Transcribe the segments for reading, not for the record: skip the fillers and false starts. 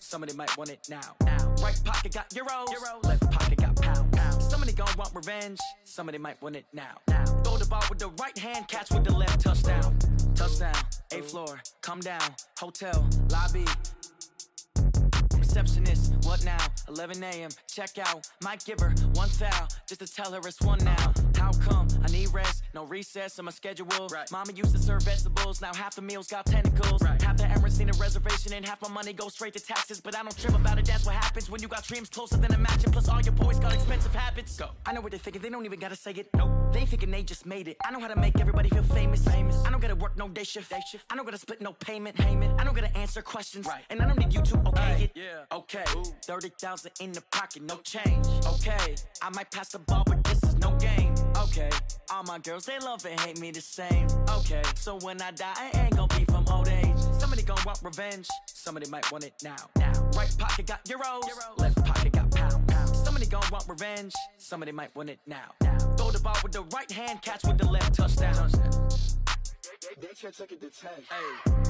somebody might want it now. Right pocket got euros, left pocket got pounds. Somebody gon' want revenge, somebody might want it now. Throw the ball with the right hand, catch with the left, touchdown. Touchdown, 8th floor, come down, hotel, lobby. Receptionist, what now? 11 a.m. check out. Might give her one foul just to tell her it's one now. How come? I need rest, no recess in my schedule. Right. Mama used to serve vegetables, now half the meals got tentacles. Right. Half the errands seen a reservation and half my money goes straight to taxes. But I don't trip about it, that's what happens when you got dreams closer than a match. And plus all your boys got expensive habits. Go. I know what they're thinking, they don't even gotta say it. Nope. They thinking they just made it. I know how to make everybody feel famous. I don't gotta work no day shift. I don't gotta split no payment. I don't gotta answer questions. Right. And I don't need you to okay it. Yeah. Okay, 30,000 in the pocket, no change. Okay, I might pass the ball, but this is no game. Okay, all my girls, they love and hate me the same. Okay, so when I die, I ain't gon' be from old age. Somebody gon' want revenge, somebody might want it now. Right pocket got euros, left pocket got pounds. Somebody gon' want revenge, somebody might want it now. Throw the ball with the right hand, catch with the left, touchdown. They can't take it to 10. Hey.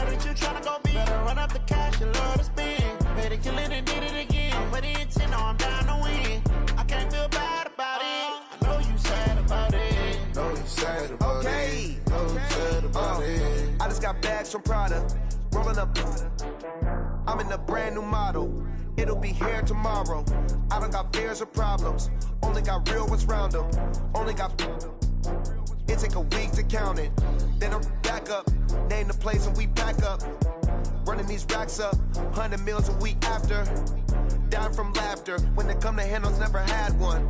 know that you tryna go big. Better run up the cash, you love to spend. Better kill it and did it again. Put in 10, now I'm down to win. I can't feel bad about it. I know you sad about it. Know you sad about it. Know you sad about it. I just got bags from Prada. Rolling up. I'm in a brand new model. It'll be here tomorrow. I don't got fears or problems. Only got real ones round them. Only got. It take a week to count it. Then I'm back up. Name the place and we back up. Running these racks up. 100 meals a week after. Down from laughter. When they come to handles, never had one.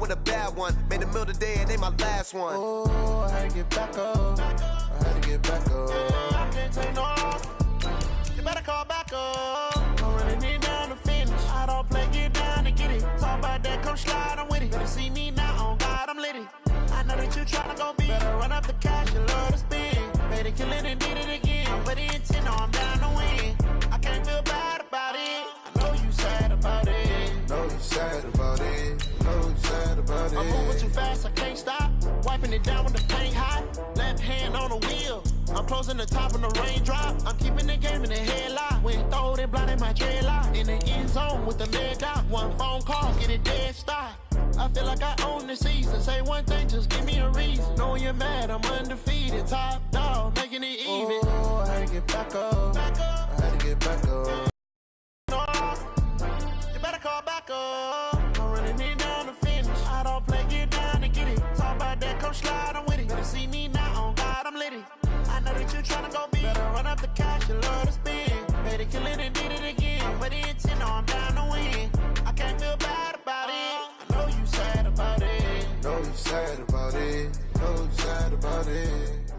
With a bad one. Made a meal today and they my last one. Oh, I had to get back up. I had to get back up. I can't take no loss. You better call back up. I'm running it down to finish. I don't play, get down to get it. Talk about that, come slide, I'm with it. Better see me now, on God, I'm litty. I know that you tryna go big. Better run up the cash, you love to spend. Better kill it and did it again. Put in 10, now I'm down to win. I can't feel bad about it. I know you sad about it. Know you sad about it. Know you sad about it. I'm moving too fast, I can't stop. Wiping it down with the paint hot. Left hand on the wheel. I'm closing the top of the raindrop. I'm keeping the game in the headlock. When throw it, blinding my dreadlock. In the end zone with the leg out. One phone call, get it dead stop. I feel like I own the season. Say one thing, just give me a reason. Knowing you're mad, I'm undefeated. Top dog, making it even. Oh, I had to get back up. I had to get back up. You better call back up. I'm running it down to finish. I don't play, get down to get it. Talk about that, come slide, I'm with it. Better see me now, on God, I'm litty. I know that you tryna go big. Better run up the cash, you love to spend. Better kill it and did it again. Put in 10, now I'm down to win. I can't feel bad about it. I know you sad about it. Know you sad about it. Know you sad about it.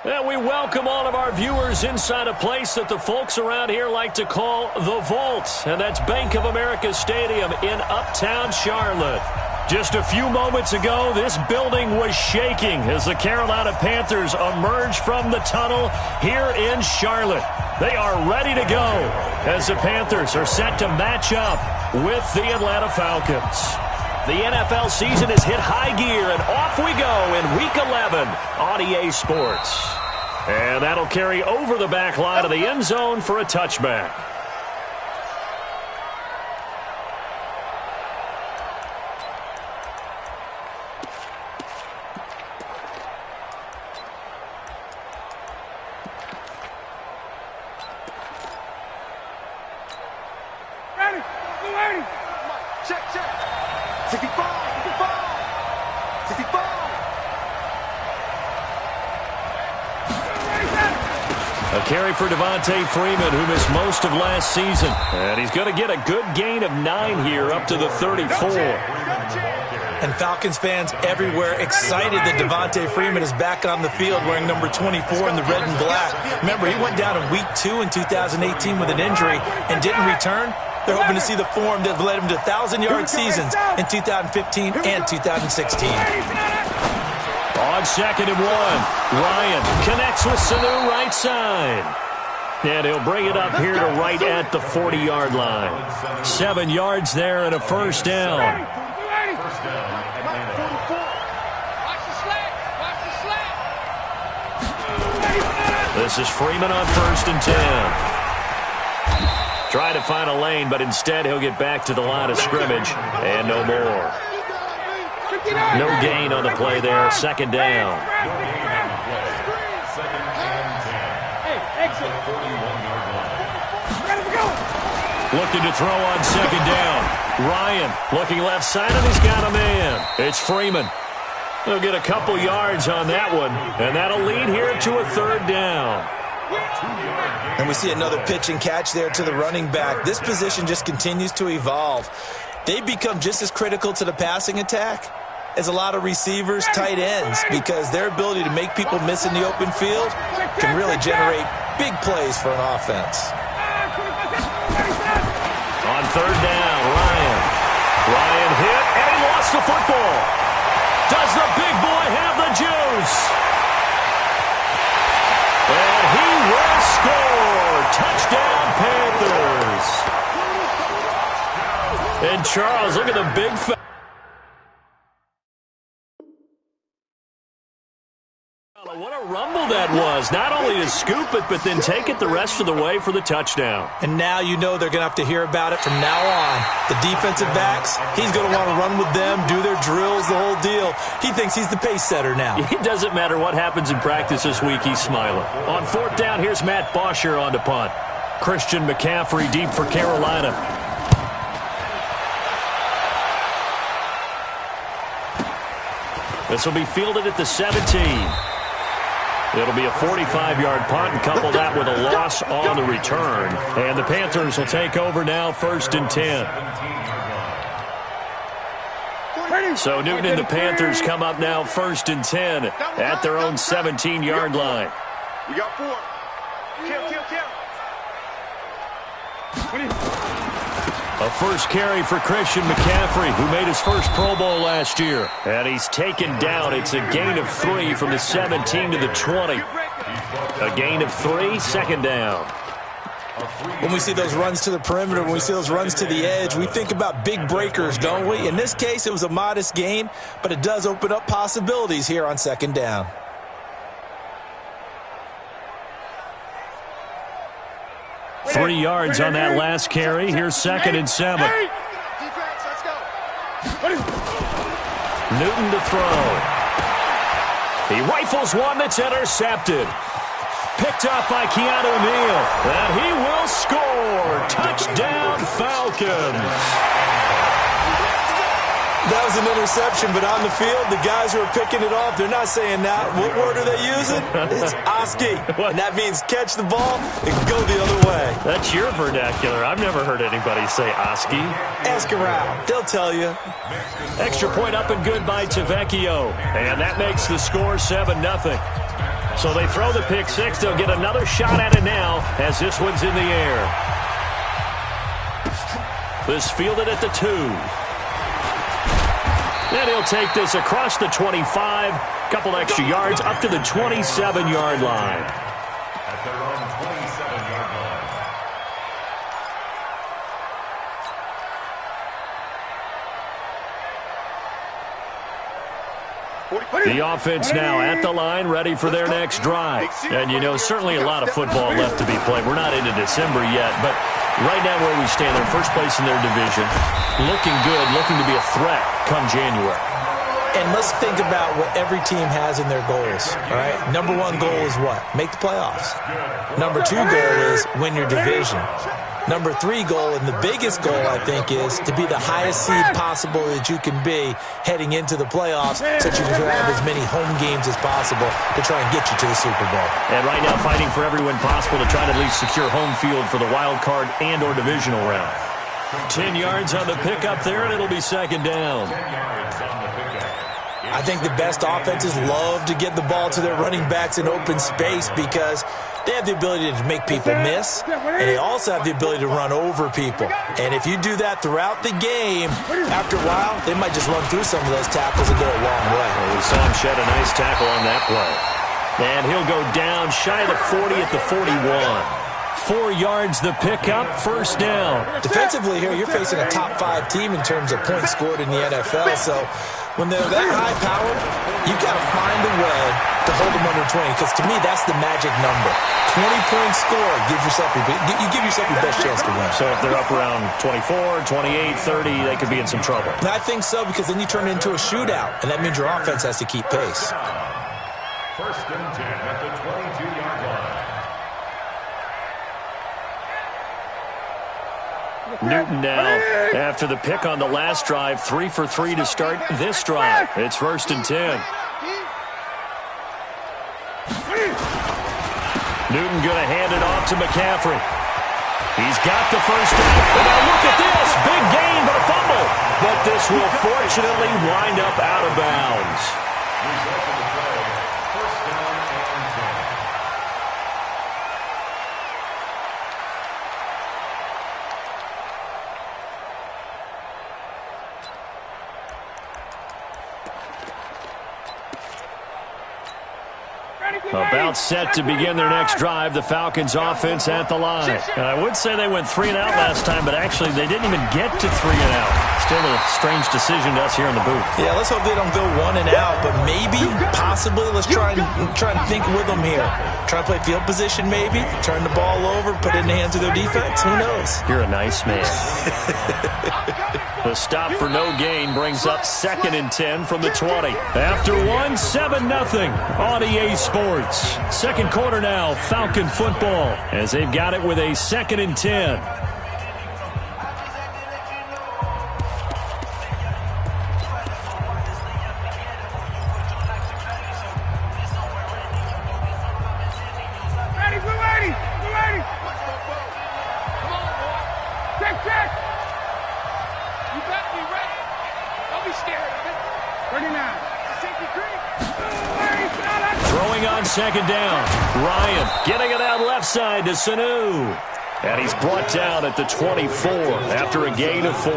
And we welcome all of our viewers inside a place that the folks around here like to call the Vault. And that's Bank of America Stadium in Uptown Charlotte. Just a few moments ago, this building was shaking as the Carolina Panthers emerged from the tunnel here in Charlotte. They are ready to go as the Panthers are set to match up with the Atlanta Falcons. The NFL season has hit high gear, and off we go in Week 11 on EA Sports. And that'll carry over the back line of the end zone for a touchback. Check, check. 65, 65, 65. A carry for Devontae Freeman, who missed most of last season. And he's going to get a good gain of 9 here up to the 34. And Falcons fans everywhere excited that Devontae Freeman is back on the field wearing number 24 in the red and black. Remember, he went down in Week 2 in 2018 with an injury and didn't return. They're hoping to see the form that led him to 1,000-yard seasons in 2015 and 2016. On 2nd and 1, Ryan connects with Sanu right side. And he'll bring it up here to right at the 40-yard line. 7 yards there and a first down. This is Freeman on 1st and 10. Trying to find a lane, but instead he'll get back to the line of scrimmage and no more. No gain on the play there. 2nd down. Looking to throw on 2nd down. Ryan looking left side, and he's got a man. It's Freeman. He'll get a couple yards on that one, and that'll lead here to a 3rd down. And we see another pitch and catch there to the running back. This position just continues to evolve. They become just as critical to the passing attack as a lot of receivers, tight ends, because their ability to make people miss in the open field can really generate big plays for an offense. On 3rd down, Ryan. Ryan hit, and he lost the football. Does the big boy have the juice? And he will score. Touchdown, Panthers. And Charles, look at the big rumble that was. Not only to scoop it, but then take it the rest of the way for the touchdown. And now you know they're going to have to hear about it from now on. The defensive backs, he's going to want to run with them, do their drills, the whole deal. He thinks he's the pace setter now. It doesn't matter what happens in practice this week, he's smiling. On 4th down, here's Matt Bosher on to punt. Christian McCaffrey deep for Carolina. This will be fielded at the 17. It'll be a 45-yard punt, and couple that with a loss on the return. And the Panthers will take over now, 1st and 10. So Newton and the Panthers come up now 1st and 10 at their own 17-yard line. We got 4. Kill. A first carry for Christian McCaffrey, who made his first Pro Bowl last year. And he's taken down. It's a gain of 3 from the 17 to the 20. A gain of 3, 2nd down. When we see those runs to the perimeter, when we see those runs to the edge, we think about big breakers, don't we? In this case, it was a modest gain, but it does open up possibilities here on 2nd down. Three yards on that last carry. Here's 2nd and 7. Defense, let's go. Newton to throw. He rifles one that's intercepted. Picked up by Keanu Neal. And he will score. Touchdown, Falcons. That was an interception, but on the field, the guys who are picking it off, they're not saying that. What word are they using? It's Oski. And that means catch the ball and go the other way. That's your vernacular. I've never heard anybody say Oski. Ask around. They'll tell you. Extra point up and good by Tavecchio. And that makes the score 7-0. So they throw the pick 6. They'll get another shot at it now as this one's in the air. This fielded at the 2. And he'll take this across the 25, couple extra yards up to the 27-yard line. At their own 27-yard line. The offense now at the line, ready for their next drive. And, you know, certainly a lot of football left to be played. We're not into December yet, but right now where we stand, they're first place in their division. Looking good, looking to be a threat come January. And let's think about what every team has in their goals, all right? Number 1 goal is what? Make the playoffs. Number 2 goal is win your division. Number 3 goal, and the biggest goal, I think, is to be the highest seed possible that you can be heading into the playoffs so that you can have as many home games as possible to try and get you to the Super Bowl. And right now fighting for every win possible to try to at least secure home field for the wild card and or divisional round. 10 yards on the pickup there, and it'll be 2nd down. I think the best offenses love to get the ball to their running backs in open space because they have the ability to make people miss, and they also have the ability to run over people. And if you do that throughout the game, after a while, they might just run through some of those tackles and go a long way. Well, we saw him shed a nice tackle on that play. And he'll go down shy of the 40 at the 41. 4 yards the pickup, 1st down. Defensively here, you're facing a top 5 team in terms of points scored in the NFL, so when they're that high-powered, you've got to find a way to hold them under 20, because to me, that's the magic number. 20-point score, you give yourself your best chance to win. So if they're up around 24, 28, 30, they could be in some trouble. And I think so, because then you turn it into a shootout, and that means your offense has to keep pace. 1st and 10 at the 22-yard line. Newton now, after the pick on the last drive, 3 for 3 to start this drive. It's 1st and 10. Newton going to hand it off to McCaffrey. He's got the first down. And now look at this. Big gain, but a fumble. But this will fortunately wind up out of bounds. Result of the play, 1st down and 10. About set to begin their next drive, the Falcons offense at the line. And I would say they went 3 and out last time, but actually they didn't even get to 3 and out. still a strange decision to us here in the booth. Yeah, let's hope they don't go 1 and out, but maybe, possibly, let's try and think with them here. Try and play field position maybe, turn the ball over, put it in the hands of their defense. Who knows? You're a nice man. The stop for no gain brings up 2nd and 10 from the 20. After 1, 7-0 on EA Sports. Second quarter now, Falcon football, as they've got it with a 2nd and 10. Second down. Ryan getting it out left side to Sanu. And he's brought down at the 24 after a gain of 4.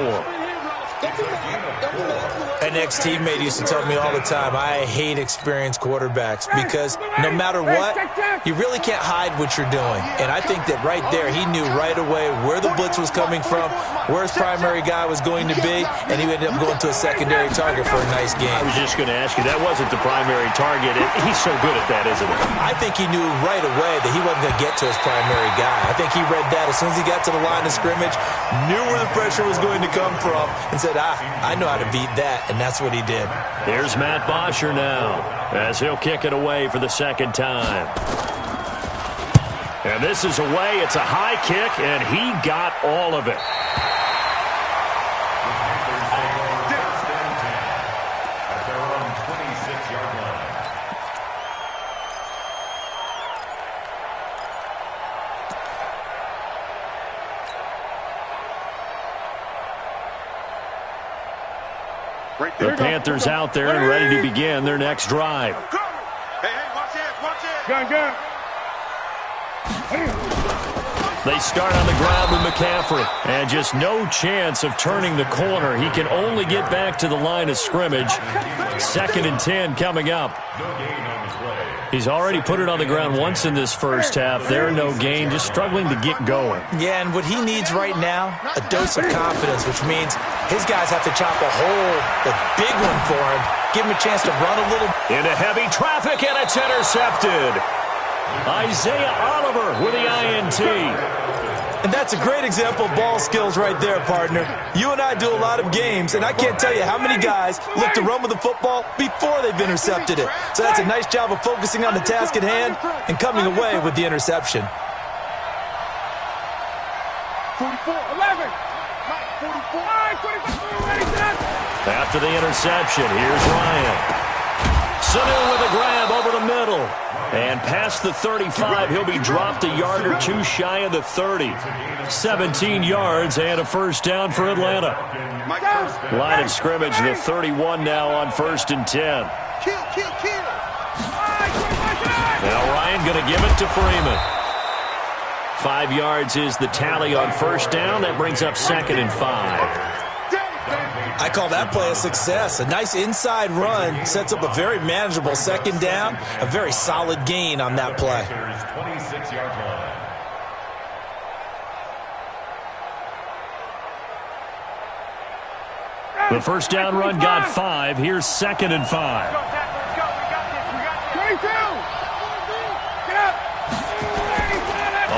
An ex-teammate used to tell me all the time, I hate experienced quarterbacks because no matter what, you really can't hide what you're doing. And I think that right there, he knew right away where the blitz was coming from, where his primary guy was going to be, and he ended up going to a secondary target for a nice game. I was just going to ask you, that wasn't the primary target. He's so good at that, isn't he? I think he knew right away that he wasn't going to get to his primary guy. I think he read that as soon as he got to the line of scrimmage, knew where the pressure was going to come from, and said, I know how to beat that, and that's what he did. Here's Matt Bosher now, as he'll kick it away for the second time. And this is away. It's a high kick, and he got all of it. The Panthers out there and ready to begin their next drive. Hey, watch it. Gun. They start on the ground with McCaffrey. And just no chance of turning the corner. He can only get back to the line of scrimmage. 2nd and 10 coming up. He's already put it on the ground once in this first half. There, no gain, just struggling to get going. Yeah, and what he needs right now, a dose of confidence, which means his guys have to chop a hole, a big one for him, give him a chance to run a little. Into heavy traffic, and it's intercepted. Isaiah Oliver with the INT. And that's a great example of ball skills right there, partner. You and I do a lot of games, and I can't tell you how many guys look to run with the football before they've intercepted it. So that's a nice job of focusing on the task at hand and coming away with the interception. 44, 11. 44, 25. After the interception, here's Ryan. Sanu with a grab over the middle. And past the 35, he'll be dropped a yard or two shy of the 30. 17 yards and a first down for Atlanta. Line of scrimmage, the 31 now on 1st and 10. Now Ryan going to give it to Freeman. 5 yards is the tally on first down. That brings up 2nd and 5. I call that play a success. A nice inside run sets up a very manageable second down. A very solid gain on that play. 26-yard line. The first down run got 5. Here's 2nd and 5. 22. Get up.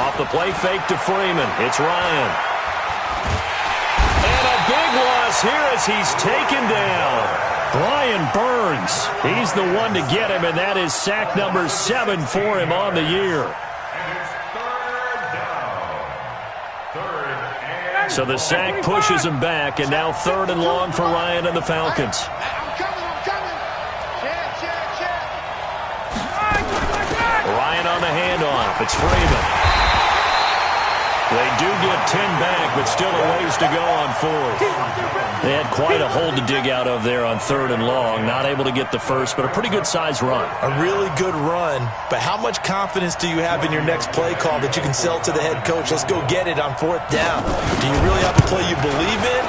Off the play fake to Freeman. It's Ryan. And a big loss here as he's taken down. Brian Burns. He's the one to get him, and that is sack number 7 for him on the year. So the sack pushes him back, and now 3rd and long for Ryan and the Falcons. I'm coming. Check. Ryan on the handoff. It's Freeman. They do get 10 back, but still a ways to go on 4th. They had quite a hole to dig out of there on 3rd and long. Not able to get the first, but a pretty good-sized run. A really good run, but how much confidence do you have in your next play call that you can sell to the head coach? Let's go get it on 4th down. Do you really have a play you believe in,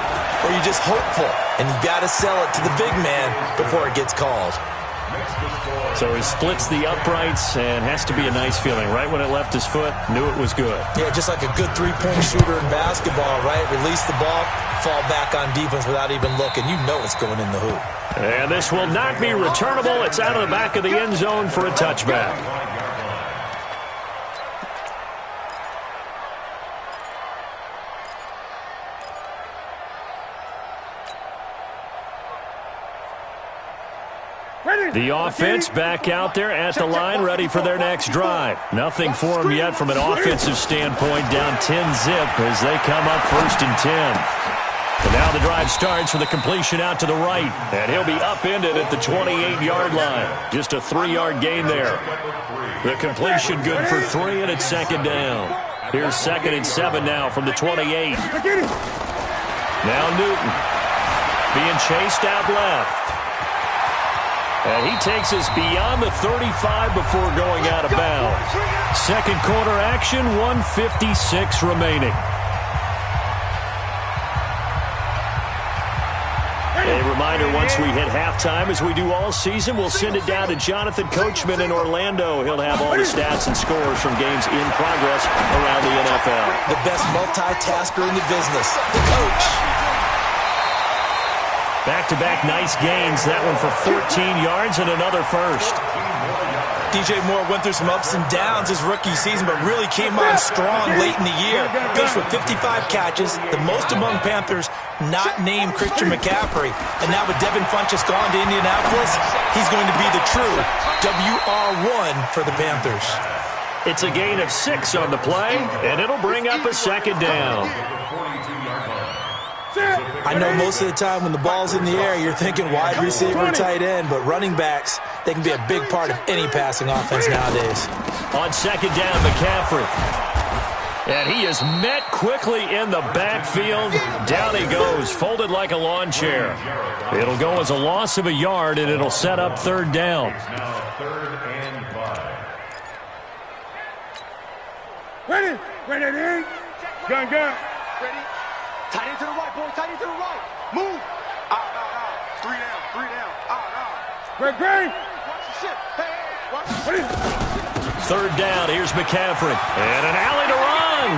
or are you just hopeful? And you got to sell it to the big man before it gets called. So he splits the uprights and has to be a nice feeling. Right when it left his foot, knew it was good. Yeah, just like a good three-point shooter in basketball, right? Release the ball, fall back on defense without even looking. You know it's going in the hoop. And this will not be returnable. It's out of the back of the end zone for a touchback. The offense back out there at the line, ready for their next drive. Nothing for them yet from an offensive standpoint, down 10-zip as they come up 1st and 10. And now the drive starts with a completion out to the right, and he'll be upended at the 28-yard line. Just a 3-yard gain there. The completion good for 3, and it's 2nd down. Here's 2nd and 7 now from the 28. Now Newton being chased out left. And he takes us beyond the 35 before going out of bounds. Second quarter action, 1:56 remaining. A reminder, once we hit halftime, as we do all season, we'll send it down to Jonathan Coachman in Orlando. He'll have all the stats and scores from games in progress around the NFL. The best multitasker in the business, the coach. Back-to-back nice gains. That one for 14 yards and another first. DJ Moore went through some ups and downs his rookie season, but really came on strong late in the year. Finished with 55 catches, the most among Panthers not named Christian McCaffrey. And now with Devin Funchess gone to Indianapolis, he's going to be the true WR1 for the Panthers. It's a gain of 6 on the play, and it'll bring up a 2nd down. I know most of the time when the ball's in the air, you're thinking wide receiver, tight end, but running backs, they can be a big part of any passing offense nowadays. On 2nd down, McCaffrey. And he is met quickly in the backfield. Down he goes, folded like a lawn chair. It'll go as a loss of a yard, and it'll set up 3rd down. Now 3rd and 5. Ready? Ready? Gun. Ready? Tight end to the right, boy. Tight end to the right. Move. Out. 3 down. Out. Great. Watch the shit. Hey, watch the Ready? 3rd down. Here's McCaffrey. And an alley to run.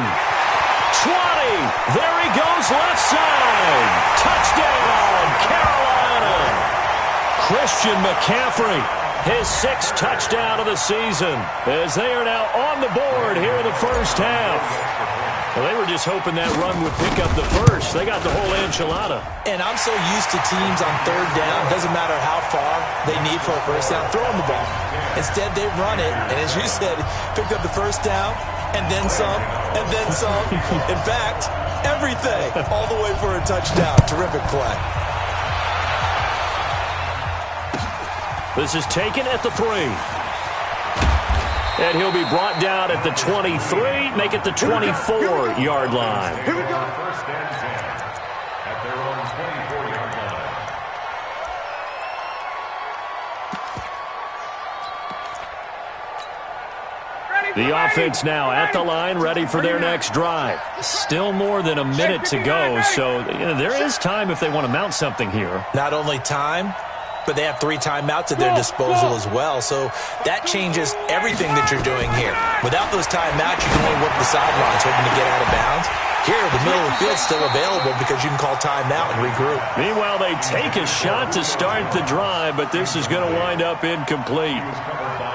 20. There he goes left side. Touchdown, Carolina. Christian McCaffrey, his 6th touchdown of the season, as they are now on the board here in the first half. Well, they were just hoping that run would pick up the first. They got the whole enchilada. And I'm so used to teams on 3rd down, doesn't matter how far they need for a first down, throwing the ball. Instead, they run it, and as you said, picked up the first down, and then some, and then some. In fact, everything, all the way for a touchdown. Terrific play. This is taken at the 3. And he'll be brought down at the 23, make it the 24-yard line. Here we go. 1st and 10 at their own 24-yard line. The offense now at the line, ready for their next drive. Still more than a minute to go, so there is time if they want to mount something here. Not only time, but they have 3 timeouts at their disposal as well. So that changes everything that you're doing here. Without those timeouts, you can only work the sidelines, hoping to get out of bounds. Here, the middle of the field's still available because you can call timeout and regroup. Meanwhile, they take a shot to start the drive, but this is going to wind up incomplete.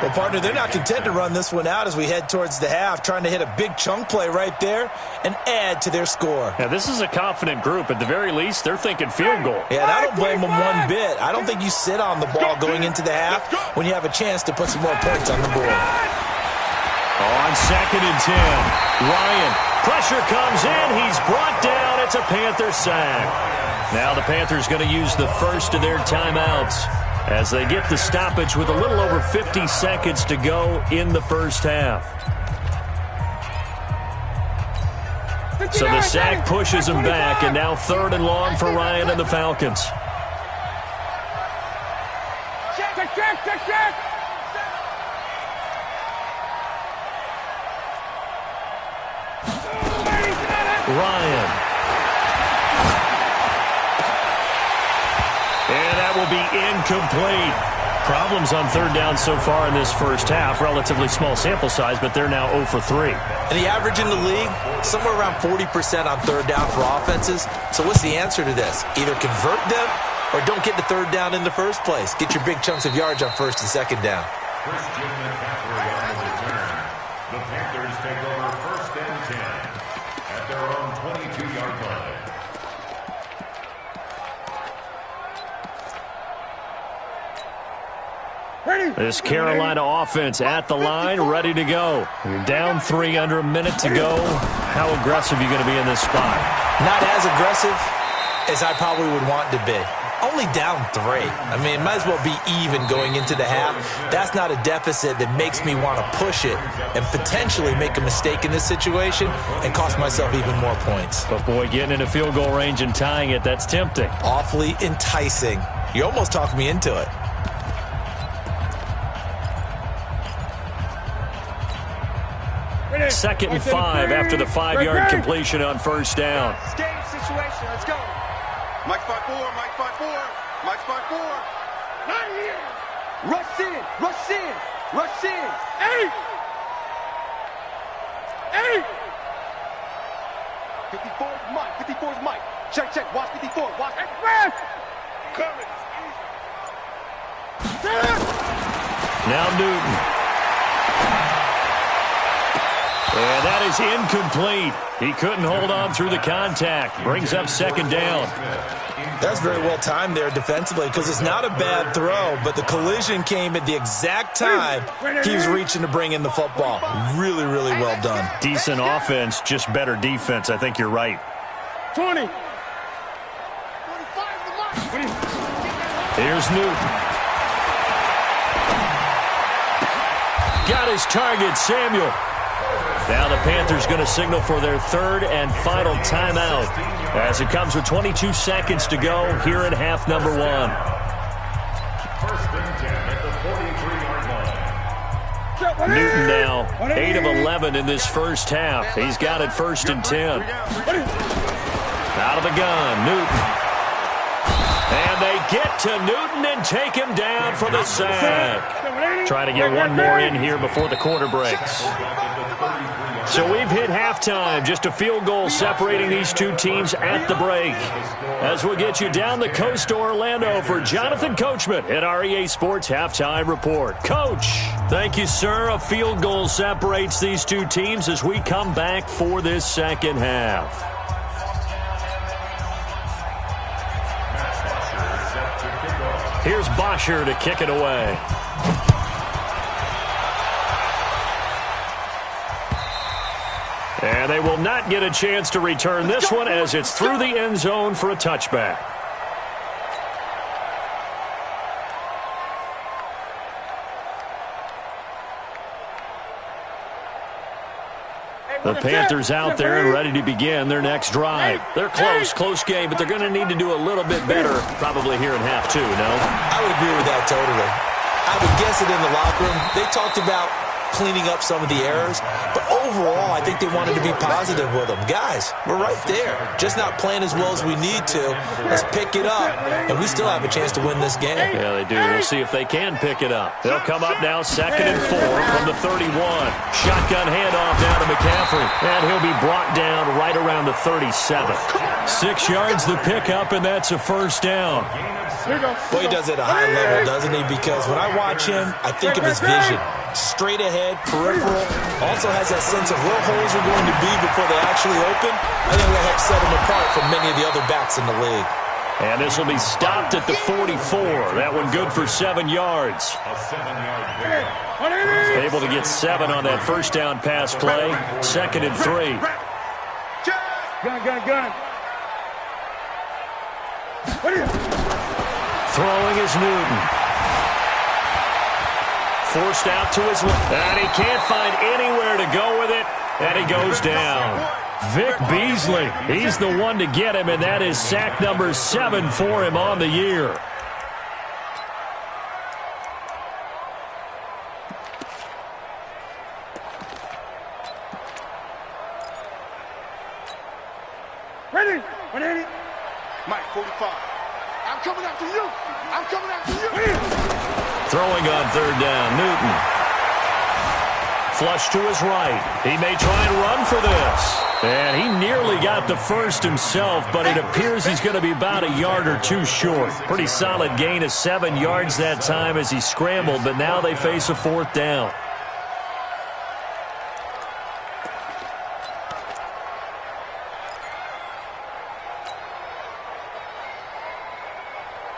Well, partner, they're not content to run this one out as we head towards the half, trying to hit a big chunk play right there and add to their score. Now, this is a confident group. At the very least, they're thinking field goal. Yeah, and I don't blame them one bit. I don't think you sit on the ball going into the half when you have a chance to put some more points on the board. On 2nd and 10, Ryan, pressure comes in. He's brought down. It's a Panther sack. Now the Panthers going to use the first of their timeouts as they get the stoppage with a little over 50 seconds to go in the first half. So the sack pushes him back, and now 3rd and long for Ryan and the Falcons. Check. Ryan. And that will be incomplete. Problems on third down so far in this first half. Relatively small sample size, but they're now 0 for 3. And the average in the league, somewhere around 40% on third down for offenses. So what's the answer to this? Either convert them or don't get to third down in the first place. Get your big chunks of yards on first and second down. Christian McCaffrey on the return. The Panthers take over first and 10 at their own 22-yard line. This Carolina offense at the line, ready to go. You're down 3, under a minute to go. How aggressive are you going to be in this spot? Not as aggressive as I probably would want to be. Only down 3. I mean, it might as well be even going into the half. That's not a deficit that makes me want to push it and potentially make a mistake in this situation and cost myself even more points. But, boy, getting into field goal range and tying it, that's tempting. Awfully enticing. You almost talked me into it. Second and 5 after the 5-yard completion on first down. Game situation. Let's go. Mike 5-4. Mike 5-4. Mike 5-4. Not here. Rush in. Rush in. Rush in. 8. 54 is Mike. 54 is Mike. Check, check. Watch 54. Watch. Express. Coming. Now Newton. And that is incomplete. He couldn't hold on through the contact. Brings up second down. That's very well timed there defensively because it's not a bad throw, but the collision came at the exact time he was reaching to bring in the football. Really, really well done. Decent offense, just better defense. I think you're right. 20. Here's Newton. Got his target, Samuel. Now the Panthers going to signal for their third and final timeout as it comes with 22 seconds to go here in half number 1. First and 10 at the 43-yard line. Newton now 8 of 11 in this first half. He's got it first and 10. Out of the gun, Newton. And they get to Newton and take him down for the sack. Trying to get one more in here before the quarter breaks. So we've hit halftime. Just a field goal separating these two teams at the break. As we'll get you down the coast to Orlando for Jonathan Coachman at our EA Sports Halftime Report. Coach, thank you, sir. A field goal separates these two teams as we come back for this second half. Here's Bosher to kick it away. And they will not get a chance to return this one as it's through the end zone for a touchback. The Panthers out there and ready to begin their next drive. They're close game, but they're going to need to do a little bit better probably here in half 2, no? I would agree with that totally. I would guess it in the locker room. They talked about cleaning up some of the errors, but overall, I think they wanted to be positive with them. Guys, we're right there. Just not playing as well as we need to. Let's pick it up, and we still have a chance to win this game. Yeah, they do. We'll see if they can pick it up. They'll come up now 2nd and 4 from the 31. Shotgun handoff down to McCaffrey, and he'll be brought down right around the 37. 6 yards the pickup, and that's a first down. Well, he does it at a high level, doesn't he? Because when I watch him, I think of his vision. Straight ahead, peripheral, also has that sense of where holes are going to be before they actually open. I think that helps set him apart from many of the other backs in the league. And this will be stopped at the 44. That one good for 7 yards. Able to get 7 on that first down pass play. 2nd and 3. Gun. Throwing is Newton. Forced out to his left. And he can't find anywhere to go with it. And he goes down. Vic Beasley, he's the one to get him, and that is sack number 7 for him on the year. Ready? Mike 45. I'm coming after you. I'm coming after you. Throwing on third down, Newton. Flush to his right. He may try and run for this. And he nearly got the first himself, but it appears he's going to be about a yard or two short. Pretty solid gain of 7 yards that time as he scrambled, but now they face a fourth down.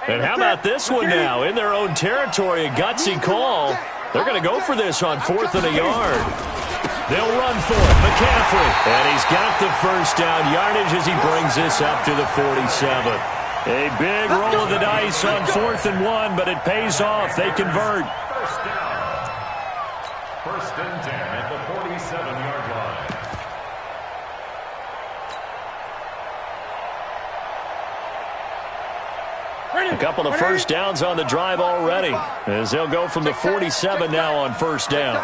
And how about this one now? In their own territory, a gutsy call. They're going to go for this on 4th and a yard. They'll run for it. McCaffrey. And he's got the first down yardage as he brings this up to the 47. A big roll of the dice on 4th and 1, but it pays off. They convert. First down. 1st and 10 at the 47-yard line. A couple of first downs on the drive already, as they'll go from the 47 now on first down.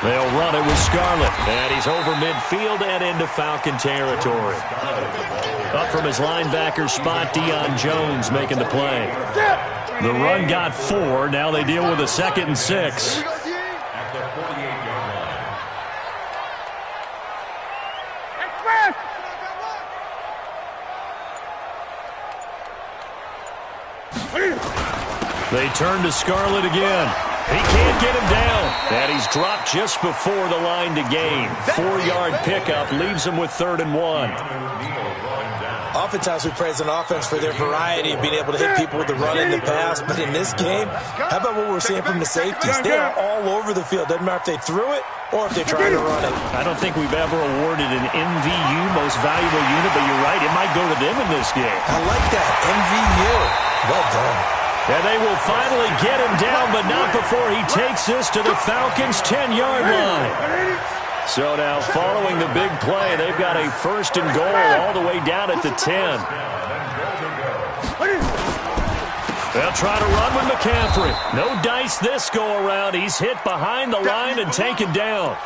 They'll run it with Scarlett, and he's over midfield and into Falcon territory. Up from his linebacker spot, Deion Jones making the play. The run got 4. Now they deal with a 2nd and 6. At the 48-yard line. They turn to Scarlett again. He can't get him down. And he's dropped just before the line to gain. 4-yard pickup leaves him with 3rd and 1. Oftentimes we praise an offense for their variety of being able to hit people with the run and the pass. But in this game, how about what we're seeing from the safeties? They are all over the field. Doesn't matter if they threw it or if they tried to run it. I don't think we've ever awarded an MVU, most valuable unit, but you're right. It might go to them in this game. I like that. MVU. Well done. And they will finally get him down, but not before he takes this to the Falcons' 10-yard line. So now, following the big play, they've got a 1st and goal all the way down at the 10. They'll try to run with McCaffrey. No dice this go-around. He's hit behind the line and taken down.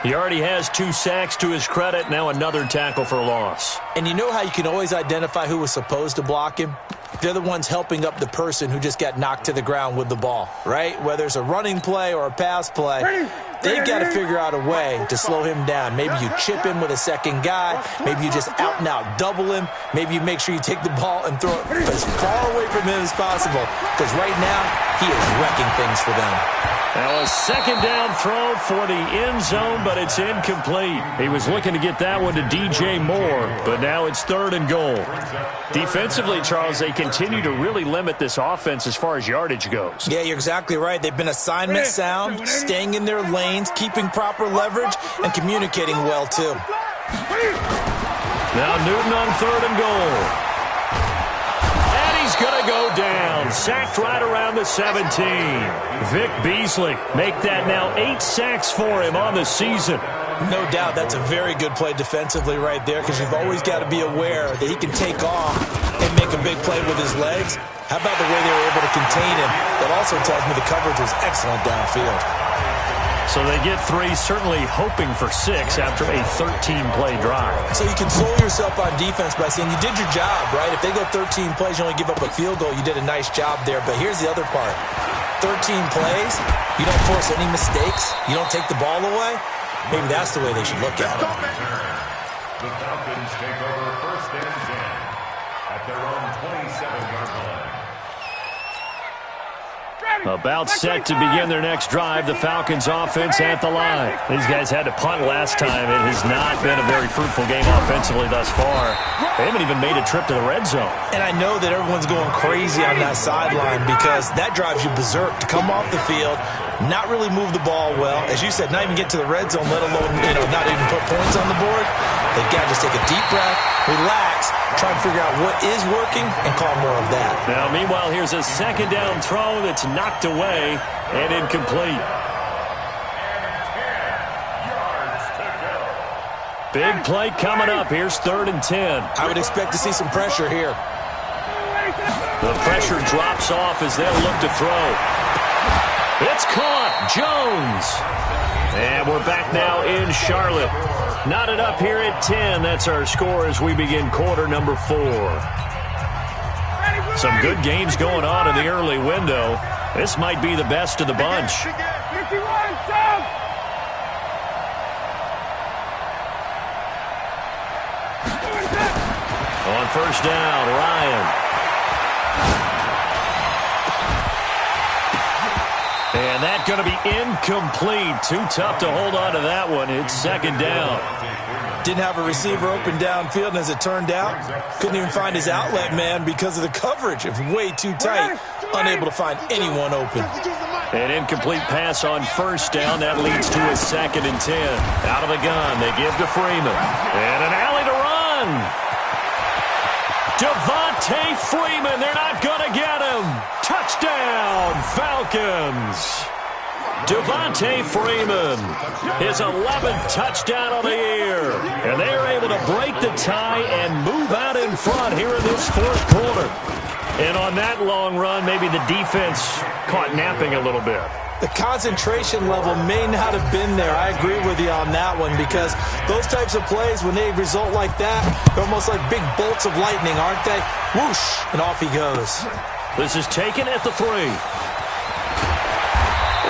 He already has 2 sacks to his credit, now another tackle for loss. And you know how you can always identify who was supposed to block him? They're the ones helping up the person who just got knocked to the ground with the ball, right? Whether it's a running play or a pass play, they've got to figure out a way to slow him down. Maybe you chip him with a second guy. Maybe you just out-and-out double him. Maybe you make sure you take the ball and throw it as far away from him as possible, because right now he is wrecking things for them. Now a 2nd down throw for the end zone, but it's incomplete. He was looking to get that one to DJ Moore, but now it's 3rd and goal. Defensively, Charles, they continue to really limit this offense as far as yardage goes. Yeah, you're exactly right. They've been assignment sound, staying in their lanes, keeping proper leverage, and communicating well, too. Now Newton on 3rd and goal. He's going to go down. Sacked right around the 17. Vic Beasley make that now 8 sacks for him on the season. No doubt that's a very good play defensively right there, because you've always got to be aware that he can take off and make a big play with his legs. How about the way they were able to contain him? That also tells me the coverage was excellent downfield. So they get 3, certainly hoping for 6 after a 13-play drive. So you console yourself on defense by saying you did your job, right? If they go 13 plays, you only give up a field goal, you did a nice job there. But here's the other part. 13 plays, you don't force any mistakes, you don't take the ball away. Maybe that's the way they should look at it. The Falcons take over 1st and 10 at their own 27-yard line. About set to begin their next drive, the Falcons offense at the line. These guys had to punt last time. It has not been a very fruitful game offensively thus far. They haven't even made a trip to the red zone. And I know that everyone's going crazy on that sideline, because that drives you berserk to come off the field, not really move the ball well. As you said, not even get to the red zone, let alone, not even put points on the board. They've got to just take a deep breath, relax, try and figure out what is working, and call more of that. Now, meanwhile, here's a 2nd down throw that's knocked away and incomplete. Big play coming up. Here's 3rd and 10. I would expect to see some pressure here. The pressure drops off as they'll look to throw. It's caught. Jones. And we're back now in Charlotte. Knotted up here at 10. That's our score as we begin quarter number 4. Some good games going on in the early window. This might be the best of the bunch. 51, Sam! On first down, Ryan. And that's going to be incomplete. Too tough to hold on to that one. It's second down. Didn't have a receiver open downfield, and as it turned out, couldn't even find his outlet man because of the coverage. It was way too tight. Unable to find anyone open. An incomplete pass on first down. That leads to a 2nd and 10. Out of the gun, they give to Freeman. And an alley to run. Devontae Freeman, they're not going to get him. Touchdown, Falcons. Devontae Freeman, his 11th touchdown of the year. And they are able to break the tie and move out in front here in this fourth quarter. And on that long run, maybe the defense caught napping a little bit. The concentration level may not have been there. I agree with you on that one because those types of plays, when they result like that, they're almost like big bolts of lightning, aren't they? Whoosh, and off he goes. This is taken at the 3.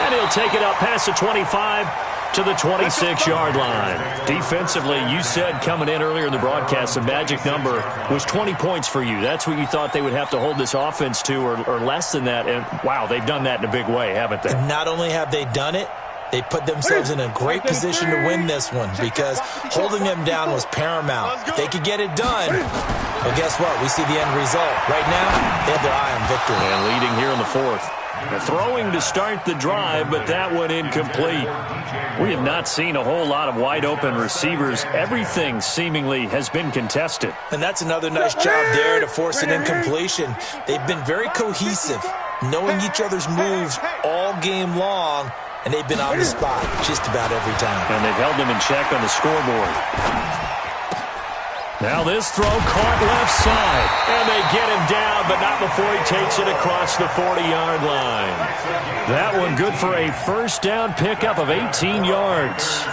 And he'll take it up past the 25 to the 26-yard line. Defensively, you said coming in earlier in the broadcast, the magic number was 20 points for you. That's what you thought they would have to hold this offense to or less than that. And, wow, they've done that in a big way, haven't they? And not only have they done it, they put themselves in a great position to win this one because holding them down was paramount. If they could get it done, well, guess what? We see the end result. Right now, they have their eye on victory. And leading here in the 4th. Throwing to start the drive, but that one incomplete. We have not seen a whole lot of wide-open receivers. Everything seemingly has been contested. And that's another nice job there to force an incompletion. They've been very cohesive, knowing each other's moves all game long, and they've been on the spot just about every time. And they've held them in check on the scoreboard. Now this throw caught left side. And they get him down, but not before he takes it across the 40-yard line. That one good for a first down pickup of 18 yards.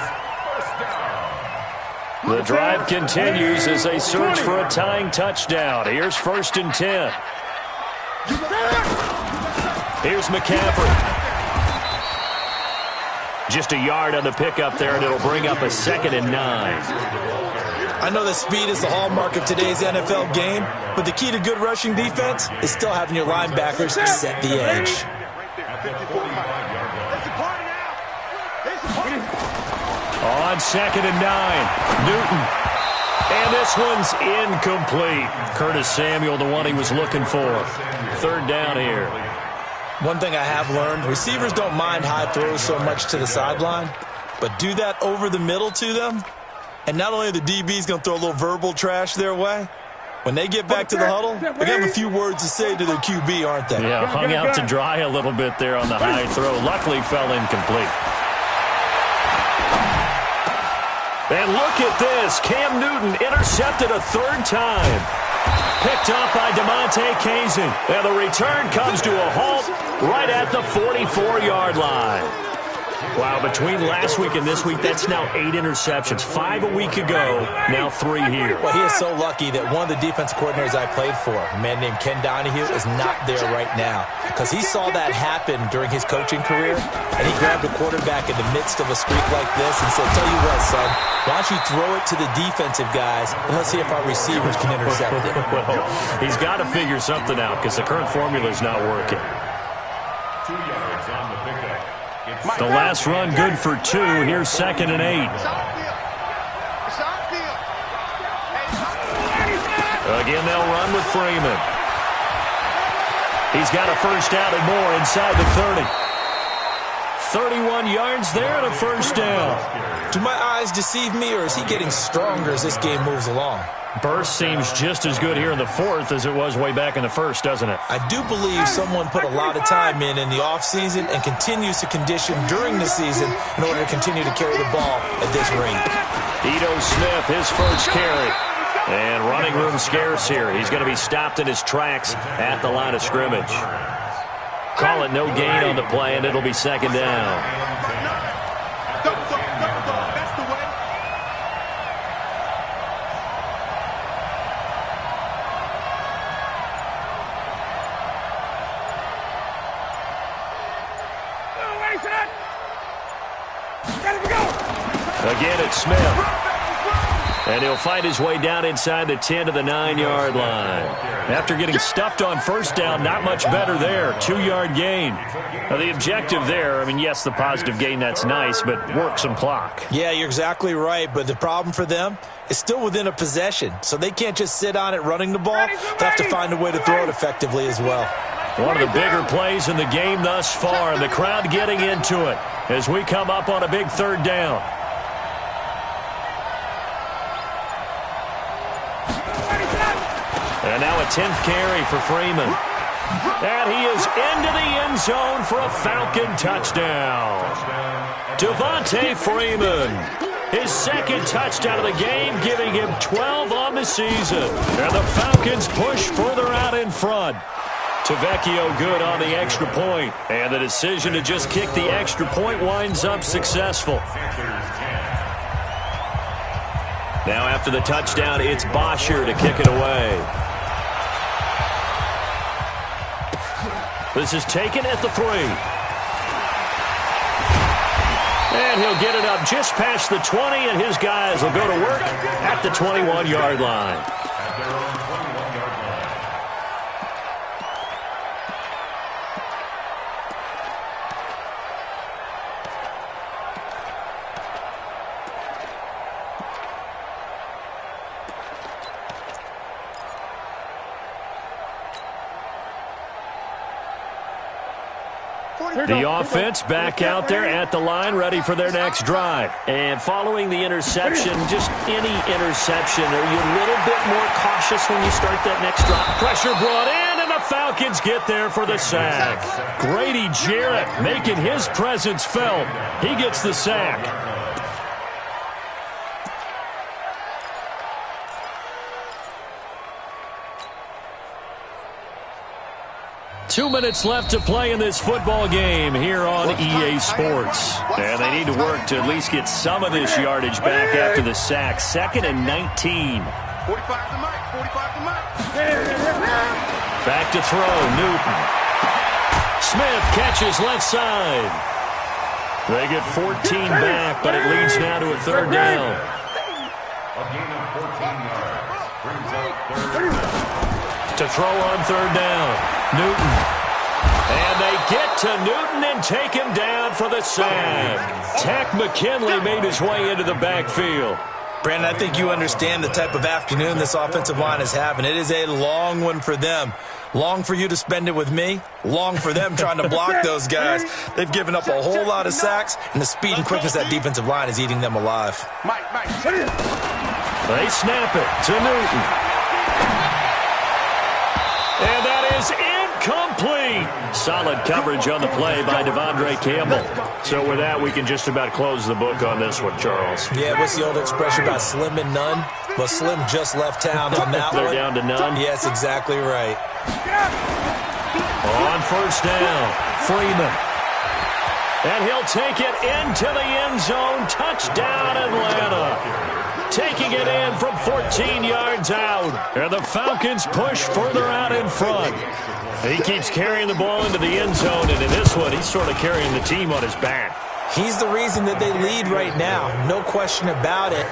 The drive continues as they search for a tying touchdown. Here's 1st and 10. Here's McCaffrey. Just a yard on the pickup there, and it'll bring up a 2nd and 9. I know that speed is the hallmark of today's NFL game, but the key to good rushing defense is still having your linebackers set the edge. On 2nd and 9, Newton. And this one's incomplete. Curtis Samuel, the one he was looking for. 3rd down here. One thing I have learned, receivers don't mind high throws so much to the sideline, but do that over the middle to them, and not only are the DBs going to throw a little verbal trash their way, when they get back to the huddle, they're going to have a few words to say to their QB, aren't they? Yeah, hung out to dry a little bit there on the high throw. Luckily fell incomplete. And look at this. Cam Newton intercepted a 3rd time. Picked up by DeMonte Kazin. And the return comes to a halt right at the 44-yard line. Wow, between last week and this week, that's now 8 interceptions. 5 a week ago, now 3 here. Well, he is so lucky that one of the defense coordinators I played for, a man named Ken Donahue, is not there right now. Because he saw that happen during his coaching career, and he grabbed a quarterback in the midst of a streak like this and said, tell you what, son, why don't you throw it to the defensive guys, and let's see if our receivers can intercept it. Well, he's got to figure something out because the current formula is not working. 2 yards on the pickup. The last run good for 2. Here's 2nd and 8. Again, they'll run with Freeman. He's got a first down and more inside the 30. 31 yards there and a first down. Do my eyes deceive me, or is he getting stronger as this game moves along? Burst seems just as good here in the 4th as it was way back in the 1st, doesn't it? I do believe someone put a lot of time in the offseason and continues to condition during the season in order to continue to carry the ball at this rate. Ito Smith, his first carry. And running room scarce here. He's going to be stopped in his tracks at the line of scrimmage. Call it no gain on the play, and it'll be 2nd down. Again, it's Smith. And he'll find his way down inside the 10 to the 9-yard line. After getting stuffed on first down, not much better there. 2-yard gain. Now, the objective there, I mean, yes, the positive gain, that's nice, but work some clock. Yeah, you're exactly right. But the problem for them is still within a possession. So they can't just sit on it running the ball. They have to find a way to throw it effectively as well. One of the bigger plays in the game thus far, and the crowd getting into it as we come up on a big third down. And now a 10th carry for Freeman. And he is into the end zone for a Falcon touchdown. Devontae Freeman, his second touchdown of the game, giving him 12 on the season. And the Falcons push further out in front. Tavecchio good on the extra point. And the decision to just kick the extra point winds up successful. Now after the touchdown, it's Bosher to kick it away. This is taken at the 3. And he'll get it up just past the 20, and his guys will go to work at the 21-yard line. The offense back out there at the line, ready for their next drive. And following the interception, just any interception, are you a little bit more cautious when you start that next drive? Pressure brought in, and the Falcons get there for the sack. Grady Jarrett making his presence felt. He gets the sack. Two minutes left to play in this football game here on EA Sports. And they need to work to at least get some of this yardage back after the sack. 2nd and 19. 45 to Mike. 45 to Mike. Back to throw. Newton. Smith catches left side. They get 14 back, but it leads now to a third down. A gain of 14 yards. Brings up third down. To throw on third down. Newton. And they get to Newton and take him down for the sack. Tack McKinley made his way into the backfield. Brandon, I think you understand the type of afternoon this offensive line is having. It is a long one for them. Long for you to spend it with me. Long for them trying to block those guys. They've given up a whole lot of sacks, and the speed and quickness of that defensive line is eating them alive. They snap it to Newton. And that is incomplete. Solid coverage on the play by Devondre Campbell. So with that, we can just about close the book on this one, Charles. Yeah, what's the old expression about slim and none? Well, Slim just left town on that one. They're down to none? Yes, exactly right. On first down, Freeman. And he'll take it into the end zone. Touchdown, Atlanta. Taking it in from 14 yards out. And the Falcons push further out in front. He keeps carrying the ball into the end zone, and in this one, he's sort of carrying the team on his back. He's the reason that they lead right now. No question about it.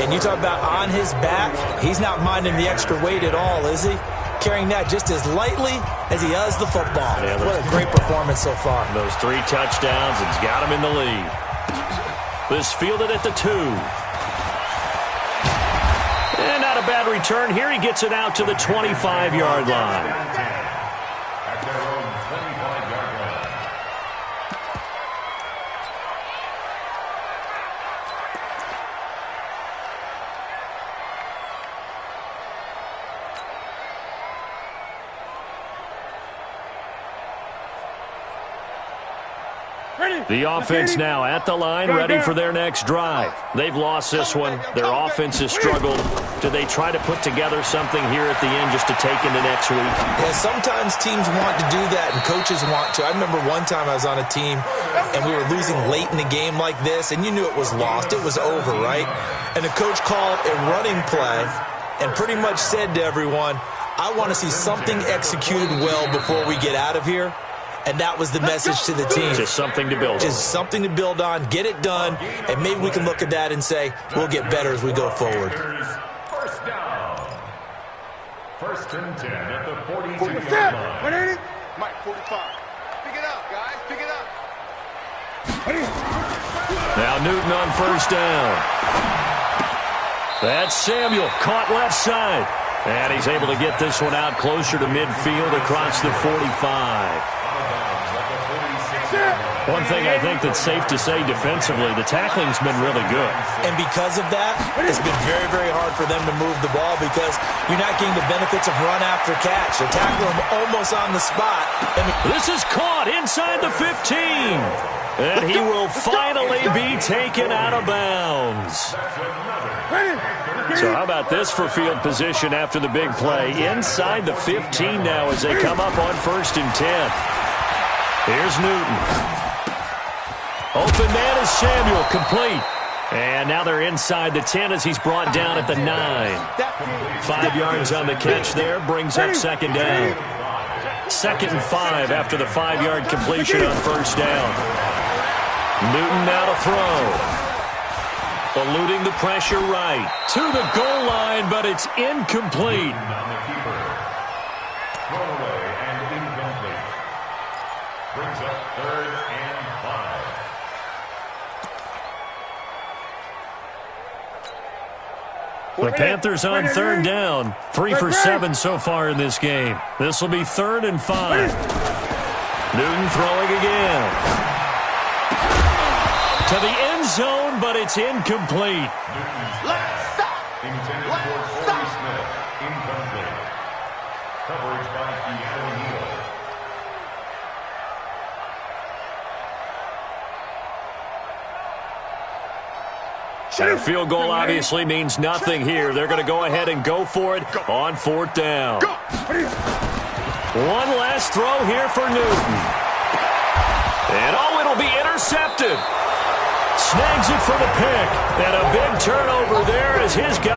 And you talk about on his back, he's not minding the extra weight at all, is he? Carrying that just as lightly as he does the football. Yeah, what a great performance so far. Those 3 touchdowns, it's got him in the lead. This fielded at the 2. And not a bad return here. He gets it out to the 25-yard line. At their own 25-yard line. The offense now at the line, ready for their next drive. They've lost this one. Their offense has struggled. Do they try to put together something here at the end just to take into next week? Yeah, sometimes teams want to do that, and coaches want to. I remember one time I was on a team, and we were losing late in the game like this, and you knew it was lost. It was over, right? And the coach called a running play and pretty much said to everyone, I want to see something executed well before we get out of here. And that was the message to the team. Just something to build on. Just something to build on, get it done, and maybe we can look at that and say, we'll get better as we go forward. First down. First and 10 at the 42-yard line. What ain't it? Mike, 45. Pick it up, guys. Pick it up. Now Newton on first down. That's Samuel, caught left side. And he's able to get this one out closer to midfield across the 45. One thing I think that's safe to say defensively, the tackling's been really good. And because of that, it's been very, very hard for them to move the ball because you're not getting the benefits of run after catch. They tackle him almost on the spot. This is caught inside the 15. And he will finally be taken out of bounds. So how about this for field position after the big play? Inside the 15 now as they come up on first and 10. Here's Newton. Open man is Samuel, complete. And now they're inside the 10 as he's brought down at the 9. 5 yards on the catch there, brings up second down. 2nd and 5 after the 5-yard completion on first down. Newton now to throw. Eluding the pressure right. To the goal line, but it's incomplete. Throwaway and incomplete. Brings up 3rd and 5. The Panthers on 3rd down. 3 for 7 so far in this game. This will be 3rd and 5. Newton throwing again. To the end zone, but it's incomplete. Let's stop. Intended for Corey Smith. Incomplete. Coverage by Keanu Neal. A field goal obviously means nothing here. They're going to go ahead and go for it on 4th down. One last throw here for Newton. And it'll be intercepted. Snags it for the pick. And a big turnover there as his guy.